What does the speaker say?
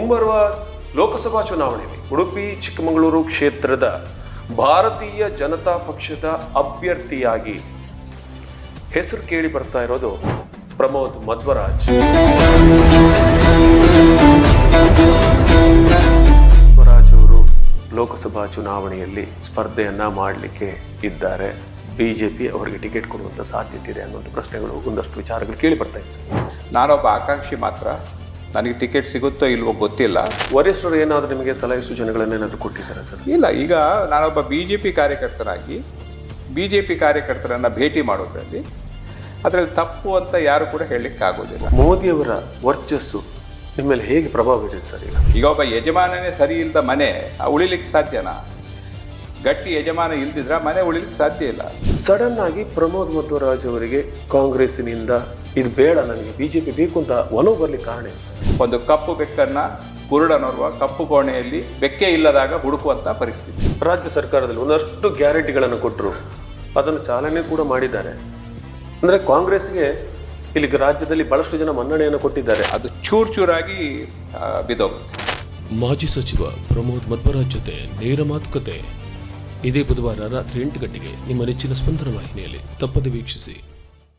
ಮುಂಬರುವ ಲೋಕಸಭಾ ಚುನಾವಣೆಯಲ್ಲಿ ಉಡುಪಿ ಚಿಕ್ಕಮಗಳೂರು ಕ್ಷೇತ್ರದ ಭಾರತೀಯ ಜನತಾ ಪಕ್ಷದ ಅಭ್ಯರ್ಥಿಯಾಗಿ ಹೆಸರು ಕೇಳಿ ಬರ್ತಾ ಇರೋದು ಪ್ರಮೋದ್ ಮಧ್ವರಾಜ್. ಮಧ್ವರಾಜ್ ಅವರು ಲೋಕಸಭಾ ಚುನಾವಣೆಯಲ್ಲಿ ಸ್ಪರ್ಧೆಯನ್ನ ಮಾಡಲಿಕ್ಕೆ ಇದ್ದಾರೆ. ಬಿಜೆಪಿ ಅವರಿಗೆ ಟಿಕೆಟ್ ಕೊಡುವಂತ ಸಾಧ್ಯತೆ ಇದೆ ಅನ್ನುವಂಥ ಪ್ರಶ್ನೆಗಳು, ಒಂದಷ್ಟು ವಿಚಾರಗಳು ಕೇಳಿ ಬರ್ತಾ ಇದೆ. ನಾನೊಬ್ಬ ಆಕಾಂಕ್ಷಿ ಮಾತ್ರ, ನನಗೆ ಟಿಕೆಟ್ ಸಿಗುತ್ತೋ ಇಲ್ವೋ ಗೊತ್ತಿಲ್ಲ. ವರಿಷ್ಠರು ಏನಾದರೂ ನಿಮಗೆ ಸಲಹೆ ಸೂಚನೆಗಳನ್ನೇನಾದರೂ ಕೊಟ್ಟಿದ್ದಾರೆ ಸರ್? ಇಲ್ಲ, ಈಗ ನಾನೊಬ್ಬ BJP ಕಾರ್ಯಕರ್ತನಾಗಿ BJP ಕಾರ್ಯಕರ್ತರನ್ನು ಭೇಟಿ ಮಾಡೋದ್ರಲ್ಲಿ ಅದರಲ್ಲಿ ತಪ್ಪು ಅಂತ ಯಾರು ಕೂಡ ಹೇಳಲಿಕ್ಕಾಗೋದಿಲ್ಲ. ಮೋದಿಯವರ ವರ್ಚಸ್ಸು ನಿಮ್ಮ ಮೇಲೆ ಹೇಗೆ ಪ್ರಭಾವ ಬೀರಿದೆ ಸರ್? ಈಗ ಒಬ್ಬ ಯಜಮಾನನೇ ಸರಿ ಇಲ್ಲದ ಮನೆ ಉಳಿಲಿಕ್ಕೆ ಸಾಧ್ಯನಾ? ಗಟ್ಟಿ ಯಜಮಾನ ಇಲ್ದಿದ್ರೆ ಮನೆ ಉಳಿಲಿಕ್ಕೆ ಸಾಧ್ಯ ಇಲ್ಲ. ಸಡನ್ ಆಗಿ ಪ್ರಮೋದ್ ಮಧ್ವರಾಜ್ ಅವರಿಗೆ ಕಾಂಗ್ರೆಸ್ಸಿನಿಂದ ಇದು ಬೇಡ, ನನಗೆ ಬಿಜೆಪಿ ಬೇಕು ಅಂತ ಒಲವು ಬರ್ಲಿಕ್ಕೆ ಕಾರಣ ಏನು ಸರ್? ಒಂದು ಕಪ್ಪು ಬೆಕ್ಕನ್ನ ಕುರುಡನೋರ್ವ ಕಪ್ಪು ಕೋಣೆಯಲ್ಲಿ ಬೆಕ್ಕೆ ಇಲ್ಲದಾಗ ಹುಡುಕುವಂತ ಪರಿಸ್ಥಿತಿ. ರಾಜ್ಯ ಸರ್ಕಾರದಲ್ಲಿ ಒಂದಷ್ಟು ಗ್ಯಾರಂಟಿಗಳನ್ನು ಕೊಟ್ಟರು, ಅದನ್ನು ಚಾಲನೆ ಕೂಡ ಮಾಡಿದ್ದಾರೆ. ಅಂದರೆ ಕಾಂಗ್ರೆಸ್ಗೆ ಇಲ್ಲಿ ರಾಜ್ಯದಲ್ಲಿ ಬಹಳಷ್ಟು ಜನ ಮನ್ನಣೆಯನ್ನು ಕೊಟ್ಟಿದ್ದಾರೆ. ಅದು ಚೂರಾಗಿ ಬಿದ್ದೋಗುತ್ತೆ. ಮಾಜಿ ಸಚಿವ ಪ್ರಮೋದ್ ಮಧ್ವರಾಜ್ ಜೊತೆ ನೇರ ಮಾತುಕತೆ ಇದೇ ಬುಧವಾರ ರಾತ್ರಿ 8 ಗಂಟೆಗೆ ನಿಮ್ಮ ನೆಚ್ಚಿನ ಸ್ಪಂದನ ವಾಹಿನಿಯಲ್ಲಿ ತಪ್ಪದೆ ವೀಕ್ಷಿಸಿ.